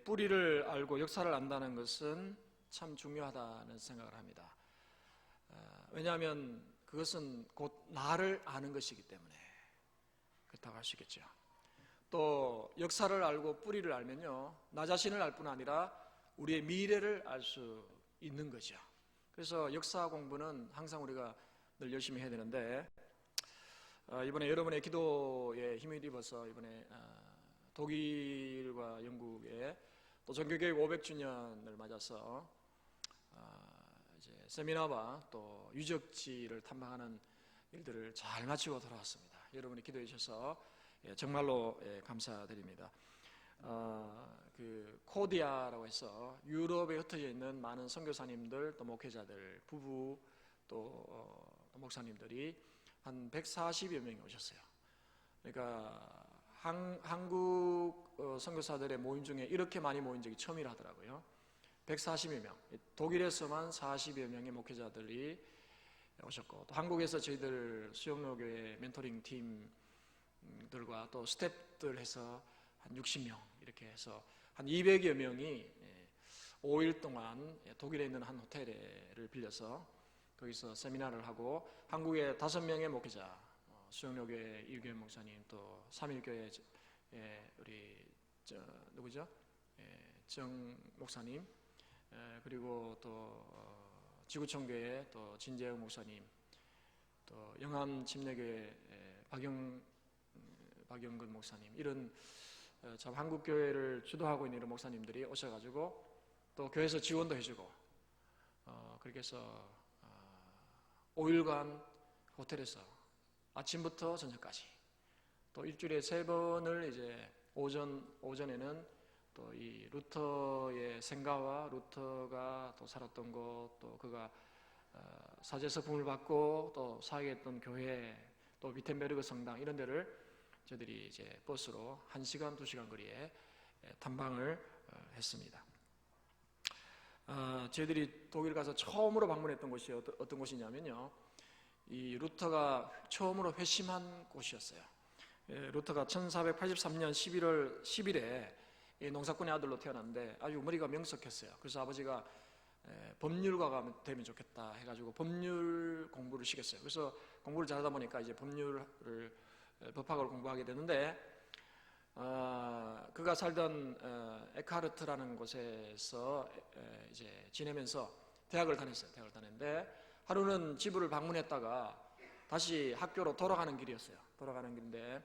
뿌리를 알고 역사를 안다는 것은 참 중요하다는 생각을 합니다. 왜냐하면 그것은 곧 나를 아는 것이기 때문에 그렇다고 할 수 있겠죠. 또 역사를 알고 뿌리를 알면요, 나 자신을 알 뿐 아니라 우리의 미래를 알 수 있는 거죠. 그래서 역사 공부는 항상 우리가 늘 열심히 해야 되는데, 이번에 여러분의 기도에 힘을 입어서 이번에 독일과 영국에 또 종교개혁 500주년을 맞아서 이제 세미나와 또 유적지를 탐방하는 일들을 잘 마치고 돌아왔습니다. 여러분이 기도해 주셔서 정말로 감사드립니다. 그 코디아라고 해서 유럽에 흩어져 있는 많은 선교사님들 또 목회자들 부부 또 목사님들이 한 140여 명이 오셨어요. 그러니까 한국 선교사들의 모임 중에 이렇게 많이 모인 적이 처음이라 하더라고요. 140여 명, 독일에서만 40여 명의 목회자들이 오셨고, 또 한국에서 저희들 수영로교회 멘토링 팀들과 또 스태프들 해서 한 60명 이렇게 해서 한 200여 명이 5일 동안 독일에 있는 한 호텔을 빌려서 거기서 세미나를 하고, 한국의 5명의 목회자, 수영로교회 이규현 목사님, 또 삼일교회 우리 누구죠? 정 목사님, 그리고 또 지구촌교회 또 진재영 목사님, 또 영암 침례교회 박영근 목사님, 이런 참 한국 교회를 주도하고 있는 이런 목사님들이 오셔가지고 또 교회에서 지원도 해주고, 그렇게 해서 5일간 호텔에서 아침부터 저녁까지 또 일주일에 3번을 이제 오전에는 또 이 루터의 생가와 루터가 또 살았던 곳, 또 그가 사제서품을 받고 또 사역했던 교회, 또 위텐베르그 성당, 이런 데를 저희들이 이제 버스로 1시간, 2시간 거리에 탐방을 했습니다. 저희들이 독일 가서 처음으로 방문했던 곳이 어떤 곳이냐면요, 이 루터가 처음으로 회심한 곳이었어요. 루터가 1483년 11월 10일에 농사꾼의 아들로 태어났는데 아주 머리가 명석했어요. 그래서 아버지가 법률가가 되면 좋겠다 해가지고 법률 공부를 시켰어요. 그래서 공부를 잘하다 보니까 이제 법학을 공부하게 되는데, 그가 살던 에크하르트라는 곳에서 이제 지내면서 대학을 다녔어요. 대학을 다녔는데 하루는 집을 방문했다가 다시 학교로 돌아가는 길이었어요. 돌아가는 길인데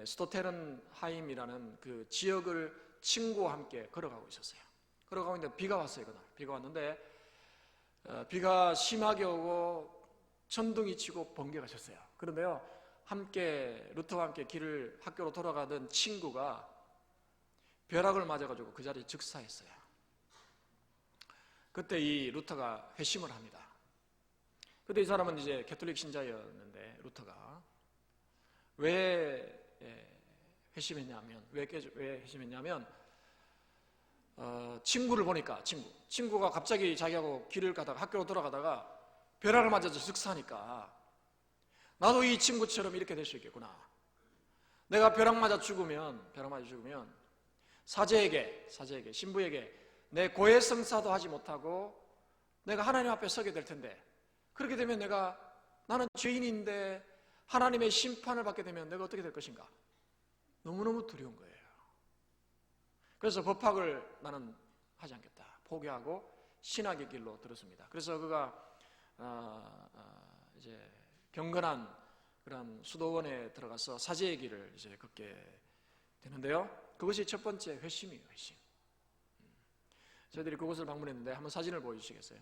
스토테른하임이라는 그 지역을 친구와 함께 걸어가고 있었어요. 걸어가고 있는데 비가 왔어요. 그날 비가 왔는데 비가 심하게 오고 천둥이 치고 번개가 쳤어요. 그런데요, 루터와 함께 길을 학교로 돌아가던 친구가 벼락을 맞아가지고 그 자리에 즉사했어요. 그때 이 루터가 회심을 합니다. 그때 이 사람은 이제 가톨릭 신자였는데, 루터가 왜 회심했냐면 친구를 보니까 친구가 갑자기 자기하고 길을 가다가 학교로 돌아가다가 벼락을 맞아서 즉사하니까 나도 이 친구처럼 이렇게 될 수 있겠구나. 내가 벼락 맞아 죽으면 사제에게 신부에게 내 고해성사도 하지 못하고 내가 하나님 앞에 서게 될 텐데, 그렇게 되면 나는 죄인인데 하나님의 심판을 받게 되면 내가 어떻게 될 것인가? 너무너무 두려운 거예요. 그래서 법학을 나는 하지 않겠다 포기하고 신학의 길로 들었습니다. 그래서 그가 이제 경건한 그런 수도원에 들어가서 사제의 길을 이제 걷게 되는데요, 그것이 첫 번째 회심이에요. 회심. 저희들이 그곳을 방문했는데 한번 사진을 보여주시겠어요?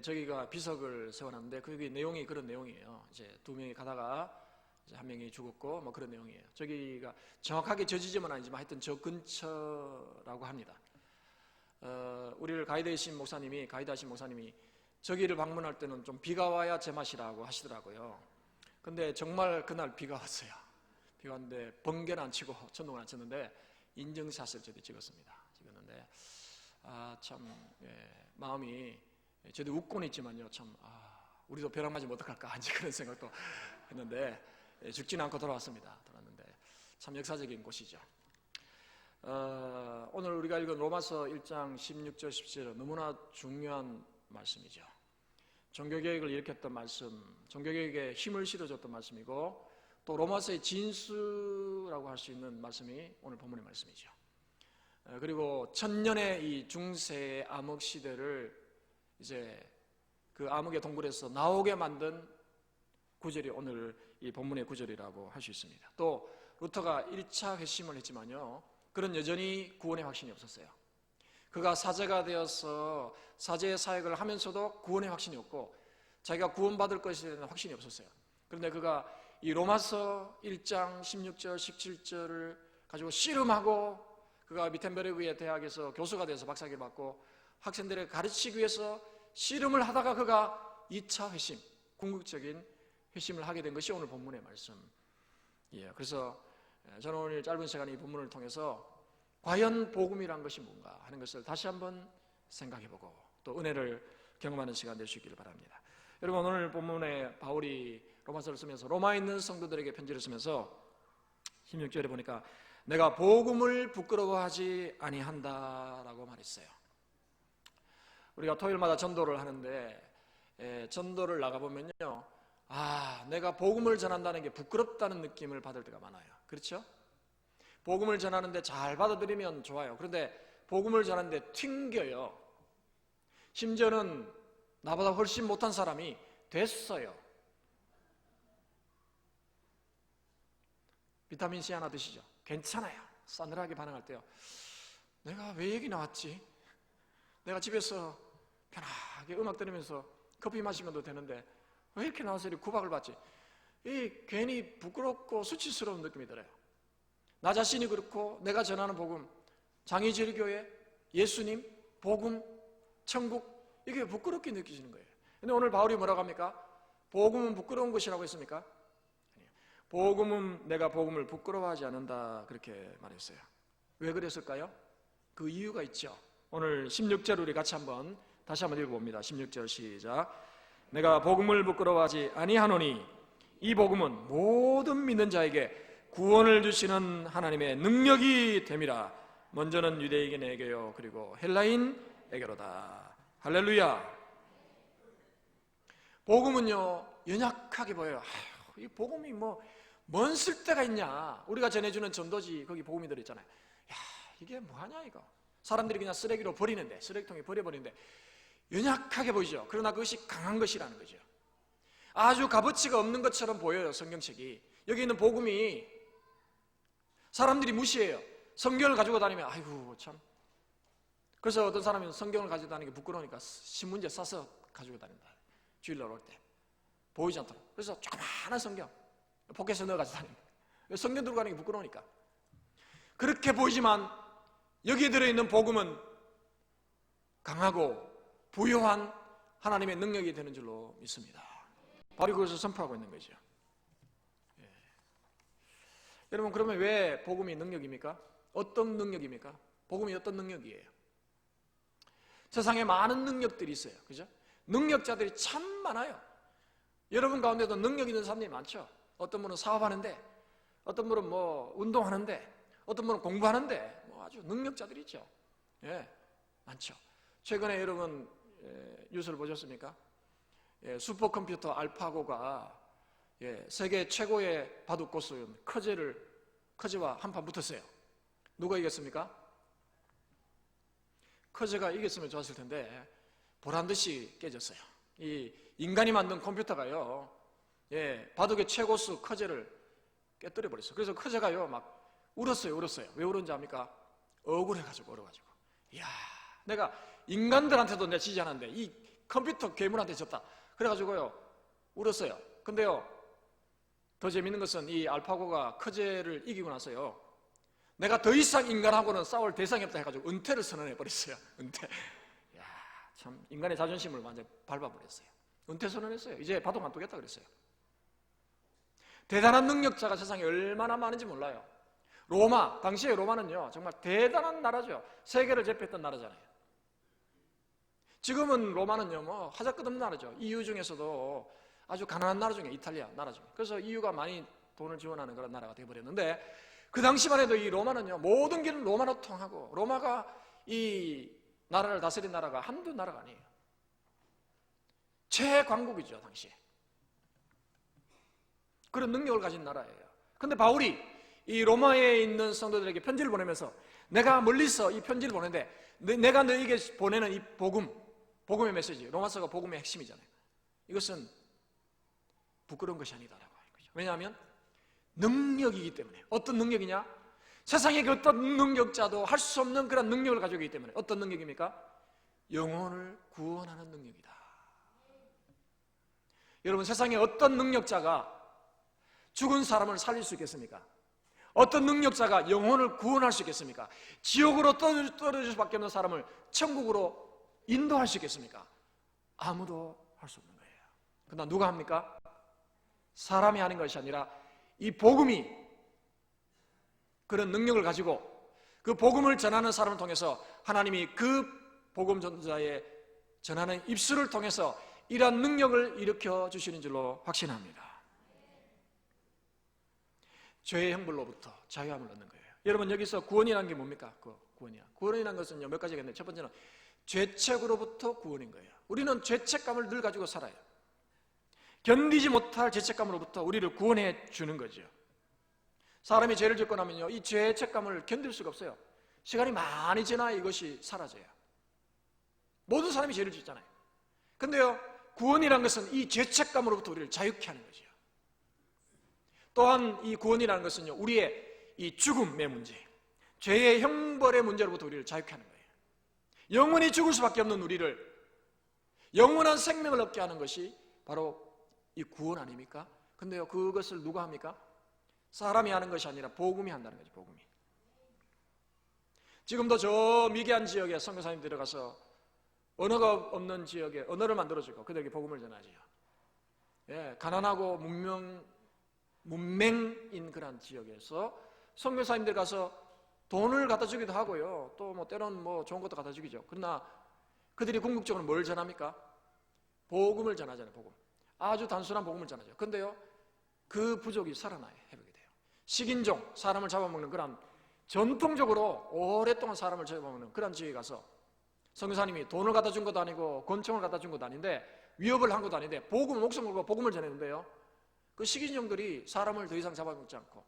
저기가 비석을 세워놨는데 거기 내용이 그런 내용이에요. 이제 2명이 가다가 이제 1명이 죽었고 뭐 그런 내용이에요. 저기가 정확하게 저 지점은 아니지만 하여튼 저 근처라고 합니다. 우리를 가이드하신 목사님이 저기를 방문할 때는 좀 비가 와야 제맛이라고 하시더라고요. 근데 정말 그날 비가 왔어요. 비가 왔는데 번개는 안 치고 천둥은 안 쳤는데 인증샷을 저도 찍었는데 참 마음이, 저도 웃고는 있지만요, 참 우리도 벼락 맞으면 어떡할까 이제 그런 생각도 했는데 죽지는 않고 돌아왔습니다. 돌아왔는데 참 역사적인 곳이죠. 오늘 우리가 읽은 로마서 1장 16절 17절 너무나 중요한 말씀이죠. 종교개혁을 일으켰던 말씀, 종교개혁에 힘을 실어줬던 말씀이고 또 로마서의 진수라고 할 수 있는 말씀이 오늘 본문의 말씀이죠. 그리고 천년의 이 중세의 암흑 시대를 이제 그 암흑의 동굴에서 나오게 만든 구절이 오늘 이 본문의 구절이라고 할 수 있습니다. 또 루터가 1차 회심을 했지만요, 그는 여전히 구원의 확신이 없었어요. 그가 사제가 되어서 사제의 사역을 하면서도 구원의 확신이 없고 자기가 구원받을 것에 대한 확신이 없었어요. 그런데 그가 이 로마서 1장 16절 17절을 가지고 씨름하고 그가 미텐베르그의 대학에서 교수가 돼서 박사학위를 받고 학생들을 가르치기 위해서 씨름을 하다가 그가 2차 회심, 궁극적인 회심을 하게 된 것이 오늘 본문의 말씀이에요. 그래서 저는 오늘 짧은 시간에 이 본문을 통해서 과연 복음이란 것이 뭔가 하는 것을 다시 한번 생각해보고 또 은혜를 경험하는 시간 될 수 있기를 바랍니다. 여러분, 오늘 본문에 바울이 로마서를 쓰면서 로마에 있는 성도들에게 편지를 쓰면서 16절에 보니까 내가 복음을 부끄러워하지 아니한다라고 말했어요. 우리가 토요일마다 전도를 하는데 전도를 나가보면요, 내가 복음을 전한다는 게 부끄럽다는 느낌을 받을 때가 많아요. 그렇죠? 복음을 전하는데 잘 받아들이면 좋아요. 그런데 복음을 전하는데 튕겨요. 심지어는 나보다 훨씬 못한 사람이 됐어요. 비타민C 하나 드시죠. 괜찮아요. 싸늘하게 반응할 때요, 내가 왜 여기 나왔지? 내가 집에서 편하게 음악 들으면서 커피 마시면 되는데 왜 이렇게 나와서 이렇게 구박을 받지? 이 괜히 부끄럽고 수치스러운 느낌이 들어요. 나 자신이 그렇고 내가 전하는 복음, 장의절교회, 예수님, 복음, 천국, 이게 부끄럽게 느껴지는 거예요. 근데 오늘 바울이 뭐라고 합니까? 복음은 부끄러운 것이라고 했습니까? 복음은 내가 복음을 부끄러워하지 않는다, 그렇게 말했어요. 왜 그랬을까요? 그 이유가 있죠. 오늘 16절 우리 같이 다시 한번 읽어봅니다. 16절 시작. 내가 복음을 부끄러워하지 아니하노니 이 복음은 모든 믿는 자에게 구원을 주시는 하나님의 능력이 됨이라. 먼저는 유대인에게요 그리고 헬라인에게로다. 할렐루야. 복음은요 연약하게 보여요. 이 복음이 뭔 쓸데가 있냐. 우리가 전해주는 전도지 거기 복음이 들어있잖아요. 이게 뭐하냐 이거. 사람들이 그냥 쓰레기로 버리는데, 쓰레기통에 버려버리는데 연약하게 보이죠. 그러나 그것이 강한 것이라는 거죠. 아주 값어치가 없는 것처럼 보여요. 성경책이. 여기 있는 복음이 사람들이 무시해요. 성경을 가지고 다니면 아이고 참. 그래서 어떤 사람은 성경을 가지고 다니는 게 부끄러우니까 신문지에 싸서 가지고 다닌다. 주일날 올 때 보이지 않도록. 그래서 조그마한 성경 포켓에 넣어 가지고 다닙니다. 성경 들고 가는 게 부끄러우니까. 그렇게 보이지만 여기에 들어있는 복음은 강하고 부유한 하나님의 능력이 되는 줄로 믿습니다. 바로 그것을 선포하고 있는 거죠. 여러분, 그러면 왜 복음이 능력입니까? 어떤 능력입니까? 복음이 어떤 능력이에요? 세상에 많은 능력들이 있어요. 그죠? 능력자들이 참 많아요. 여러분 가운데도 능력 있는 사람들이 많죠. 어떤 분은 사업하는데, 어떤 분은 운동하는데, 어떤 분은 공부하는데, 아주 능력자들이 있죠. 많죠. 최근에 여러분 뉴스를 보셨습니까? 슈퍼컴퓨터 알파고가 세계 최고의 바둑 고수인 커제와 한판 붙었어요. 누가 이겼습니까? 커제가 이겼으면 좋았을 텐데 보란듯이 깨졌어요. 이 인간이 만든 컴퓨터가요, 바둑의 최고수 커제를 깨뜨려 버렸어요. 그래서 커제가요 막 울었어요. 왜 울었는지 압니까? 억울해가지고. 이야, 내가 인간들한테도 내가 지지 않았는데 이 컴퓨터 괴물한테 졌다. 그래가지고요 울었어요. 근데요 더 재밌는 것은 이 알파고가 커제를 이기고 나서요, 내가 더 이상 인간하고는 싸울 대상이 없다 해가지고 은퇴를 선언해 버렸어요. 은퇴. 야, 참 인간의 자존심을 완전 밟아버렸어요. 은퇴 선언했어요. 이제 바둑 안 두겠다 그랬어요. 대단한 능력자가 세상에 얼마나 많은지 몰라요. 당시에 로마는요 정말 대단한 나라죠. 세계를 제패했던 나라잖아요. 지금은 로마는요 하자끝없는 나라죠. EU 중에서도 아주 가난한 나라 중에 이탈리아 나라 중에. 그래서 EU가 많이 돈을 지원하는 그런 나라가 되어버렸는데, 그 당시만 해도 이 로마는요, 모든 길은 로마로 통하고, 로마가 이 나라를 다스린 나라가 한두 나라가 아니에요. 최강국이죠, 당시에. 그런 능력을 가진 나라예요. 근데 바울이 이 로마에 있는 성도들에게 편지를 보내면서, 내가 멀리서 이 편지를 보내는데 내가 너에게 보내는 이 복음의 메시지, 로마서가 복음의 핵심이잖아요. 이것은 부끄러운 것이 아니다라고 하는 거죠. 왜냐하면 능력이기 때문에. 어떤 능력이냐? 세상의 그 어떤 능력자도 할 수 없는 그런 능력을 가지고 있기 때문에. 어떤 능력입니까? 영혼을 구원하는 능력이다. 여러분, 세상에 어떤 능력자가 죽은 사람을 살릴 수 있겠습니까? 어떤 능력자가 영혼을 구원할 수 있겠습니까? 지옥으로 떨어질 수밖에 없는 사람을 천국으로 인도할 수 있겠습니까? 아무도 할 수 없는 거예요. 그러나 누가 합니까? 사람이 하는 것이 아니라 이 복음이 그런 능력을 가지고 그 복음을 전하는 사람을 통해서 하나님이 그 복음 전자의 전하는 입술을 통해서 이러한 능력을 일으켜 주시는 줄로 확신합니다. 죄의 형벌로부터 자유함을 얻는 거예요. 여러분, 여기서 구원이라는 게 뭡니까? 구원이라는 것은요, 몇 가지가 있는데, 첫 번째는 죄책으로부터 구원인 거예요. 우리는 죄책감을 늘 가지고 살아요. 견디지 못할 죄책감으로부터 우리를 구원해 주는 거죠. 사람이 죄를 짓고 나면요, 이 죄책감을 견딜 수가 없어요. 시간이 많이 지나야 이것이 사라져요. 모든 사람이 죄를 짓잖아요. 근데요, 구원이라는 것은 이 죄책감으로부터 우리를 자유케 하는 거죠. 또한 이 구원이라는 것은요, 우리의 이 죽음의 문제, 죄의 형벌의 문제로부터 우리를 자유케 하는 거예요. 영원히 죽을 수밖에 없는 우리를 영원한 생명을 얻게 하는 것이 바로 이 구원 아닙니까? 근데요, 그것을 누가 합니까? 사람이 하는 것이 아니라 복음이 한다는 거죠. 복음이. 지금도 저 미개한 지역에 선교사님 들어가서 언어가 없는 지역에 언어를 만들어주고 그들에게 복음을 전하지요. 예, 가난하고 문맹인 그런 지역에서 선교사님들 가서 돈을 갖다 주기도 하고요. 또 뭐 때로는 뭐 좋은 것도 갖다 주기죠. 그러나 그들이 궁극적으로 뭘 전합니까? 복음을 전하잖아요. 복음. 아주 단순한 복음을 전하죠. 근데요, 그 부족이 살아나요. 회복이 돼요. 식인종, 사람을 잡아먹는 그런 전통적으로 오랫동안 사람을 잡아먹는 그런 지역에 가서 선교사님이 돈을 갖다 준 것도 아니고 권총을 갖다 준 것도 아닌데 위협을 한 것도 아닌데 목숨 걸고 복음을 전했는데요, 그 식인종들이 사람을 더 이상 잡아먹지 않고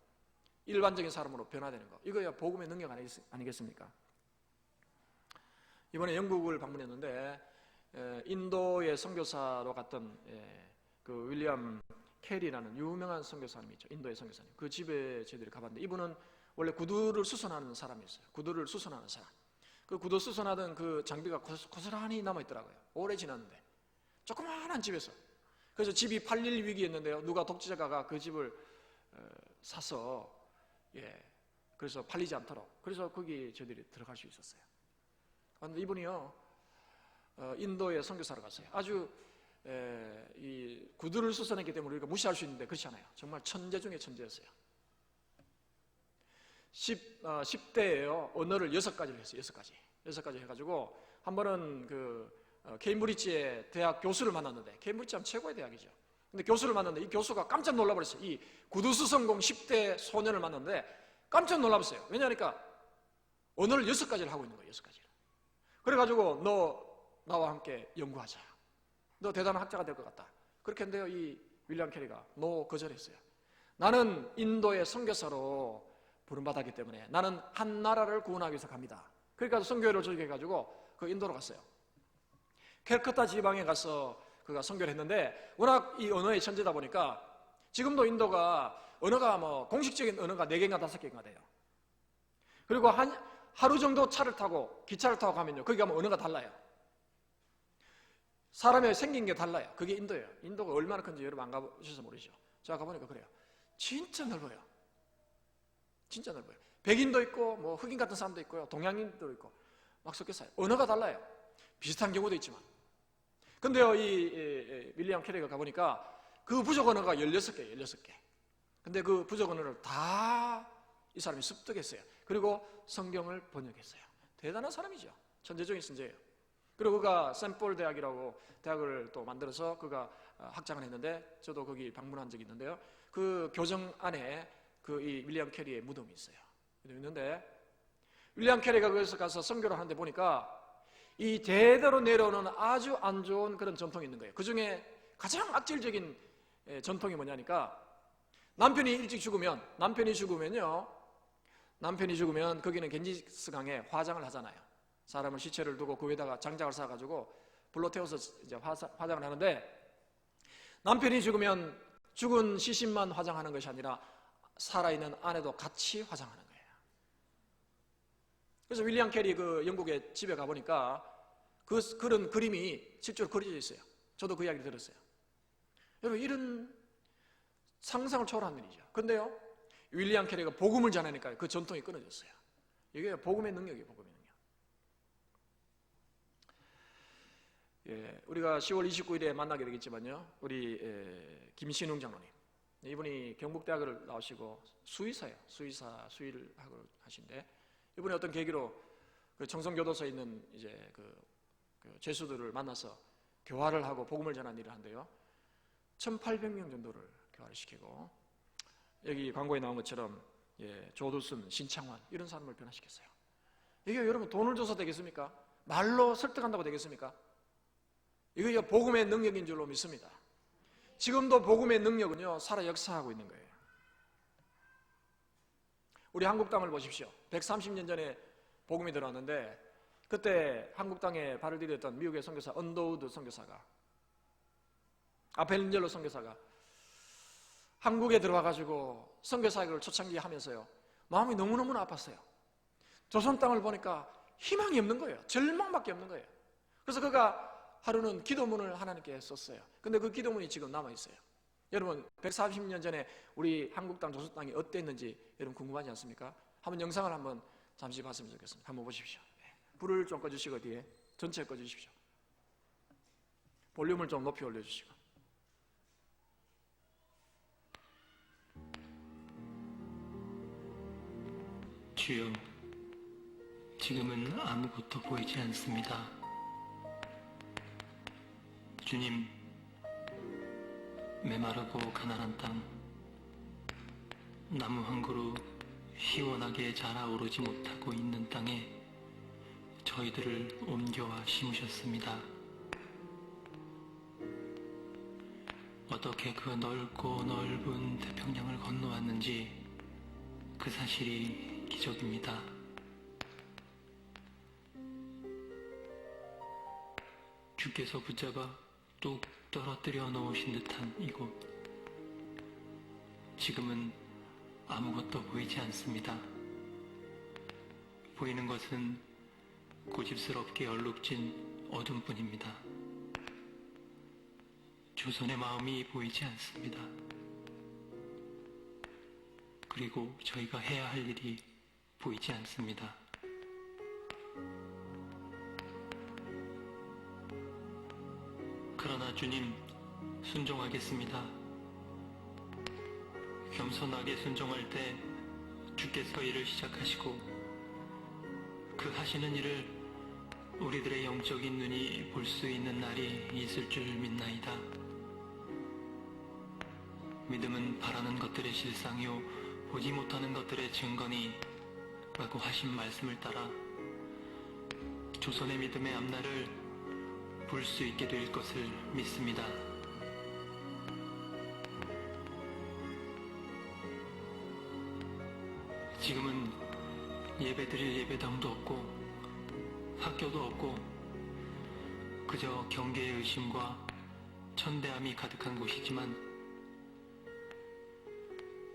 일반적인 사람으로 변화되는 거, 이거야 복음의 능력 아니겠습니까? 이번에 영국을 방문했는데 인도의 선교사로 갔던 그 윌리엄 캐리라는 유명한 선교사님이 있죠. 인도의 선교사님. 그 집에 저희들이 가봤는데 이분은 원래 구두를 수선하는 사람이었어요. 구두를 수선하는 사람. 그 구두 수선하던 그 장비가 고스란히 남아있더라고요. 오래 지났는데 조그마한 집에서. 그래서 집이 팔릴 위기였는데요, 누가 독재자가 그 집을 사서 그래서 팔리지 않도록, 그래서 거기 저희들이 들어갈 수 있었어요. 그런데 이분이요, 인도에 선교사로 갔어요. 아주 이 구두를 수선했기 때문에 우리가 무시할 수 있는데 그렇지 않아요. 정말 천재 중에 천재였어요. 10대에요 언어를 6가지를 했어요. 6가지 해가지고 한 번은 그 케임브리지의 대학 교수를 만났는데, 케임브리지 하면 최고의 대학이죠. 근데 교수를 만났는데 이 교수가 깜짝 놀라버렸어요. 이 구두수선공 10대 소년을 만났는데 깜짝 놀라버렸어요. 왜냐하니까 언어를 6가지를 하고 있는 거예요. 6가지를. 그래가지고 너 나와 함께 연구하자. 너 대단한 학자가 될 것 같다. 그렇게 했는데요, 이 윌리엄 캐리가 거절했어요. 나는 인도의 선교사로 부름받았기 때문에 나는 한 나라를 구원하기 위해서 갑니다. 그러니까 선교회를 조직해가지고 그 인도로 갔어요. 캘커타 지방에 가서 그가 선교를 했는데 워낙 이 언어의 천재다 보니까 지금도 인도가 언어가 뭐 공식적인 언어가 4개인가 5개인가 돼요. 그리고 하루 정도 차를 타고 기차를 타고 가면요, 거기 가면 언어가 달라요. 사람이 생긴 게 달라요. 그게 인도예요. 인도가 얼마나 큰지 여러분 안 가보셔서 모르죠. 제가 가보니까 그래요. 진짜 넓어요. 진짜 넓어요. 백인도 있고 뭐 흑인 같은 사람도 있고요, 동양인도 있고 막 섞여 사요. 언어가 달라요. 비슷한 경우도 있지만. 근데요, 이 윌리엄 캐리가 가보니까 그 부족 언어가 16개. 근데 그 부족 언어를 다 이 사람이 습득했어요. 그리고 성경을 번역했어요. 대단한 사람이죠. 천재 중의 천재예요. 그리고 그가 샘폴 대학이라고 대학을 또 만들어서 그가 학장을 했는데 저도 거기 방문한 적이 있는데요, 그 교정 안에 이 윌리엄 캐리의 무덤이 있어요. 있는데 윌리엄 캐리가 거기서 가서 선교를 하는데 보니까 이 대대로 내려오는 아주 안 좋은 그런 전통이 있는 거예요. 그 중에 가장 악질적인 전통이 뭐냐니까 남편이 일찍 죽으면 남편이 죽으면 거기는 겐지스강에 화장을 하잖아요. 사람을 시체를 두고 그 위에다가 장작을 쌓아가지고 불로 태워서 이제 화장을 하는데 남편이 죽으면 죽은 시신만 화장하는 것이 아니라 살아있는 아내도 같이 화장하는 거예요. 그래서 윌리엄 캐리 그 영국의 집에 가보니까 그런 그림이 실제로 그려져 있어요. 저도 그 이야기를 들었어요. 여러분 이런 상상을 초월한 일이죠. 근데요 윌리엄 캐리가 복음을 전하니까 그 전통이 끊어졌어요. 이게 복음의 능력이에요. 복음의 능력. 예, 우리가 10월 29일에 만나게 되겠지만요 우리 김신웅 장로님 이분이 경북대학을 나오시고 수의사예요. 수의를 하고 하신데 이분이 어떤 계기로 그 청송교도소에 있는 이제 그 죄수들을 만나서 교화를 하고 복음을 전하는 일을 한대요. 1,800명 정도를 교화를 시키고 여기 광고에 나온 것처럼 조두순, 신창환 이런 사람을 변화시켰어요. 이게 여러분 돈을 줘서 되겠습니까? 말로 설득한다고 되겠습니까? 이거 복음의 능력인 줄로 믿습니다. 지금도 복음의 능력은요 살아 역사하고 있는 거예요. 우리 한국 땅을 보십시오. 130년 전에 복음이 들어왔는데 그때 한국 땅에 발을 디뎠던 미국의 선교사 언더우드 선교사가 아펠린젤로 선교사가 한국에 들어와가지고 선교사역을 초창기에 하면서요 마음이 너무너무 아팠어요. 조선 땅을 보니까 희망이 없는 거예요. 절망밖에 없는 거예요. 그래서 그가 하루는 기도문을 하나님께 썼어요. 근데 그 기도문이 지금 남아있어요. 여러분 140년 전에 우리 한국 땅 조선 땅이 어땠는지 여러분 궁금하지 않습니까? 한번 영상을 한번 잠시 봤으면 좋겠습니다. 한번 보십시오. 불을 좀 꺼주시고 뒤에 전체 꺼주십시오. 볼륨을 좀 높이 올려주시고. 주여, 지금은 아무것도 보이지 않습니다. 주님, 메마르고 가난한 땅, 나무 한 그루 시원하게 자라오르지 못하고 있는 땅에 저희들을 옮겨와 심으셨습니다. 어떻게 그 넓고 넓은 태평양을 건너왔는지 그 사실이 기적입니다. 주께서 붙잡아 뚝 떨어뜨려 놓으신 듯한 이곳, 지금은 아무것도 보이지 않습니다. 보이는 것은 고집스럽게 얼룩진 어둠뿐입니다. 조선의 마음이 보이지 않습니다. 그리고 저희가 해야 할 일이 보이지 않습니다. 그러나 주님, 순종하겠습니다. 겸손하게 순종할 때 주께서 일을 시작하시고 그 하시는 일을 우리들의 영적인 눈이 볼 수 있는 날이 있을 줄 믿나이다. 믿음은 바라는 것들의 실상이요 보지 못하는 것들의 증거니 라고 하신 말씀을 따라 조선의 믿음의 앞날을 볼 수 있게 될 것을 믿습니다. 지금은 예배드릴 예배당도 없고 학교도 없고 그저 경계의 의심과 천대함이 가득한 곳이지만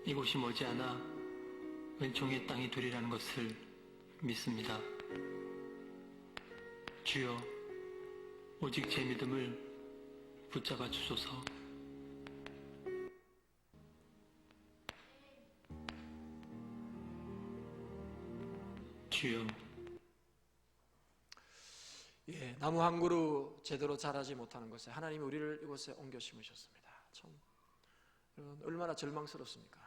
이곳이 머지않아 은총의 땅이 되리라는 것을 믿습니다. 주여, 오직 제 믿음을 붙잡아 주소서. 주여. 나무 한 그루 제대로 자라지 못하는 것에 하나님이 우리를 이곳에 옮겨 심으셨습니다. 참 얼마나 절망스럽습니까?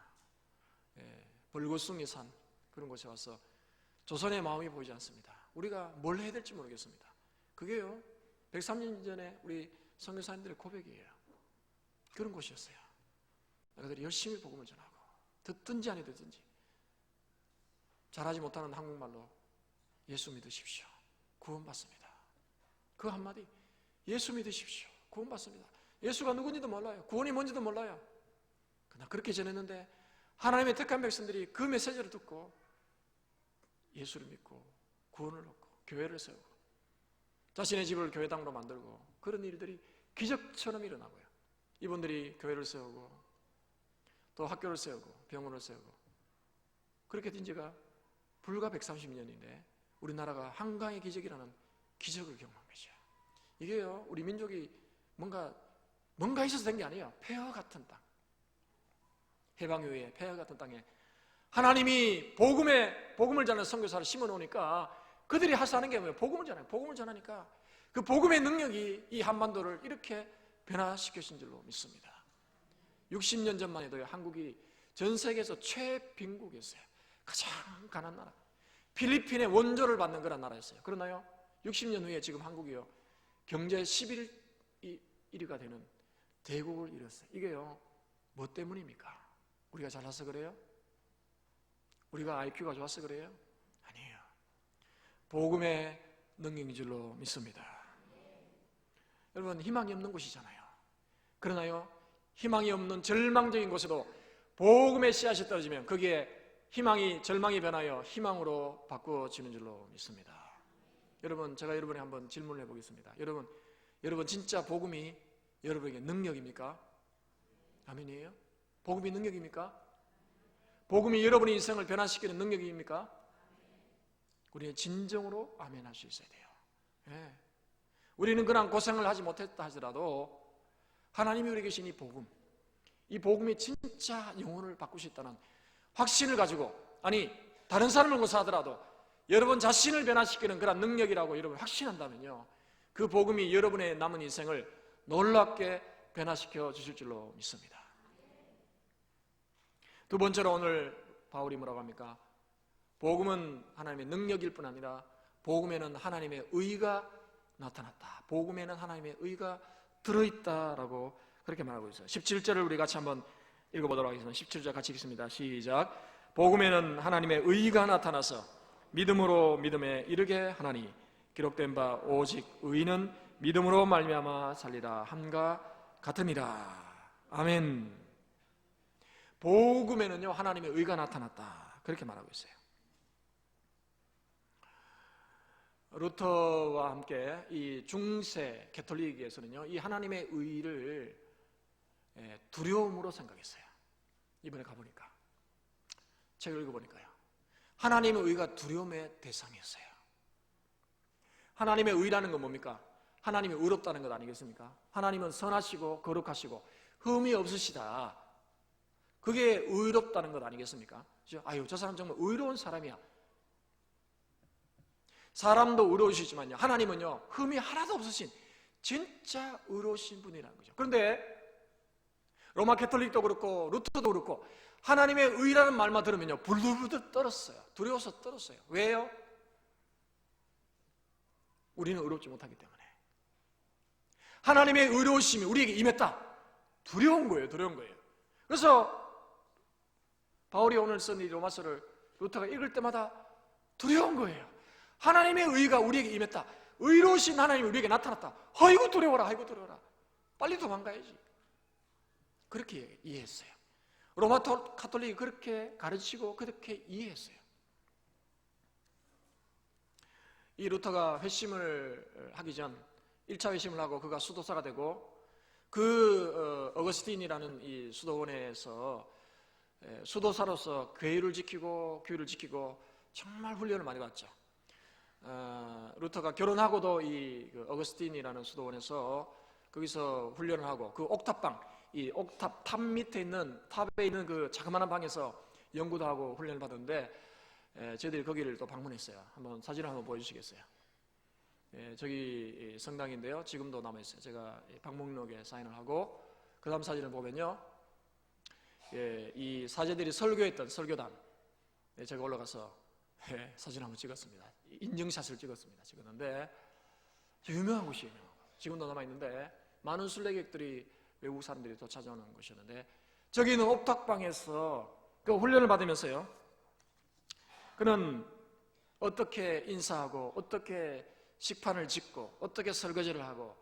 벌거숭이 산 그런 곳에 와서 조선의 마음이 보이지 않습니다. 우리가 뭘 해야 될지 모르겠습니다. 그게요 103년 전에 우리 선교사님들의 고백이에요. 그런 곳이었어요. 그들이 열심히 복음을 전하고 듣든지 아니 듣든지 잘하지 못하는 한국말로 예수 믿으십시오. 구원받습니다. 그 한마디, 예수 믿으십시오. 구원받습니다. 예수가 누군지도 몰라요. 구원이 뭔지도 몰라요. 그러나 그렇게 전했는데 하나님의 택한 백성들이 그 메시지를 듣고 예수를 믿고 구원을 얻고 교회를 세우고 자신의 집을 교회당으로 만들고 그런 일들이 기적처럼 일어나고요. 이분들이 교회를 세우고 또 학교를 세우고 병원을 세우고 그렇게 된 지가 불과 130년인데 우리나라가 한강의 기적이라는 기적을 경험한 거죠. 이게요, 우리 민족이 뭔가 있어서 된 게 아니에요. 폐허 같은 땅, 해방 이후에 폐허 같은 땅에 하나님이 복음을 전하는 선교사를 심어놓으니까 그들이 할 수 하는 게 뭐예요? 복음을 전해요. 복음을 전하니까 그 복음의 능력이 이 한반도를 이렇게 변화시키신 줄로 믿습니다. 60년 전만 해도요, 한국이 전 세계에서 최빈국이었어요. 가장 가난한 나라, 필리핀의 원조를 받는 그런 나라였어요. 그러나요, 60년 후에 지금 한국이요, 경제 11위가 되는 대국을 이뤘어요. 이게요, 뭐 때문입니까? 우리가 잘나서 그래요? 우리가 IQ가 좋아서 그래요? 아니에요. 복음의 능력인 줄로 믿습니다. 여러분, 희망이 없는 곳이잖아요. 그러나요, 희망이 없는 절망적인 곳에도 복음의 씨앗이 떨어지면 거기에 절망이 변하여 희망으로 바꾸어지는 줄로 믿습니다. 여러분, 제가 여러분에 한번 질문을 해보겠습니다. 여러분 진짜 복음이 여러분에게 능력입니까? 아멘이에요? 복음이 능력입니까? 복음이 여러분의 인생을 변화시키는 능력입니까? 우리는 진정으로 아멘 할 수 있어야 돼요. 네. 우리는 그냥 고생을 하지 못했다 하더라도 하나님이 우리에게 계신 이 복음이 진짜 영혼을 바꿀 수 있다는 확신을 가지고, 아니 다른 사람을 고사하더라도 여러분 자신을 변화시키는 그런 능력이라고 여러분 확신한다면요, 그 복음이 여러분의 남은 인생을 놀랍게 변화시켜 주실 줄로 믿습니다. 두 번째로 오늘 바울이 뭐라고 합니까? 복음은 하나님의 능력일 뿐 아니라 복음에는 하나님의 의가 나타났다. 복음에는 하나님의 의가 들어있다라고 그렇게 말하고 있어요. 17절을 우리 같이 한번 읽어보도록 하겠습니다. 17절 같이 읽습니다. 시작. 복음에는 하나님의 의가 나타나서 믿음으로 믿음에 이르게 하나니 기록된 바 오직 의인은 믿음으로 말미암아 살리라 함과 같으니라. 아멘. 복음에는요, 하나님의 의가 나타났다. 그렇게 말하고 있어요. 루터와 함께 이 중세 개톨릭에서는요, 이 하나님의 의를 두려움으로 생각했어요. 이번에 가보니까, 책을 읽어보니까요, 하나님의 의가 두려움의 대상이었어요. 하나님의 의라는 건 뭡니까? 하나님이 의롭다는 것 아니겠습니까? 하나님은 선하시고 거룩하시고 흠이 없으시다. 그게 의롭다는 것 아니겠습니까? 아유, 저 사람 정말 의로운 사람이야. 사람도 의로우시지만요, 하나님은요, 흠이 하나도 없으신 진짜 의로우신 분이라는 거죠. 그런데 로마 캐톨릭도 그렇고 루터도 그렇고 하나님의 의라는 말만 들으면요, 불들불들 떨었어요. 두려워서 떨었어요. 왜요? 우리는 의롭지 못하기 때문에. 하나님의 의로우심이 우리에게 임했다. 두려운 거예요. 그래서 바울이 오늘 쓴 이 로마서를 루터가 읽을 때마다 두려운 거예요. 하나님의 의가 우리에게 임했다. 의로우신 하나님이 우리에게 나타났다. 아이고 두려워라. 빨리 도망가야지. 그렇게 이해했어요. 로마 카톨릭이 그렇게 가르치고 그렇게 이해했어요. 이 루터가 회심을 하기 전 1차 회심을 하고 그가 수도사가 되고 그 어거스틴이라는 이 수도원에서 수도사로서 교회를 지키고 정말 훈련을 많이 받죠. 루터가 결혼하고도 이 어거스틴이라는 수도원에서 거기서 훈련을 하고 그 옥탑방, 이 옥탑 탑 밑에 있는 탑에 있는 그 자그마한 방에서 연구도 하고 훈련을 받았는데 저희들이 거기를 또 방문했어요. 한번 사진을 한번 보여주시겠어요? 저기 성당인데요, 지금도 남아있어요. 제가 방목록에 사인을 하고 그 다음 사진을 보면요, 이 사제들이 설교했던 설교단, 제가 올라가서 사진 한번 찍었습니다. 인증샷을 찍었는데 유명한 곳이에요. 지금도 남아있는데 많은 순례객들이, 외국 사람들이 또 찾아오는 곳이었는데, 저기 있는 옥탑방에서 그 훈련을 받으면서요, 그는 어떻게 인사하고, 어떻게 식판을 짓고, 어떻게 설거지를 하고,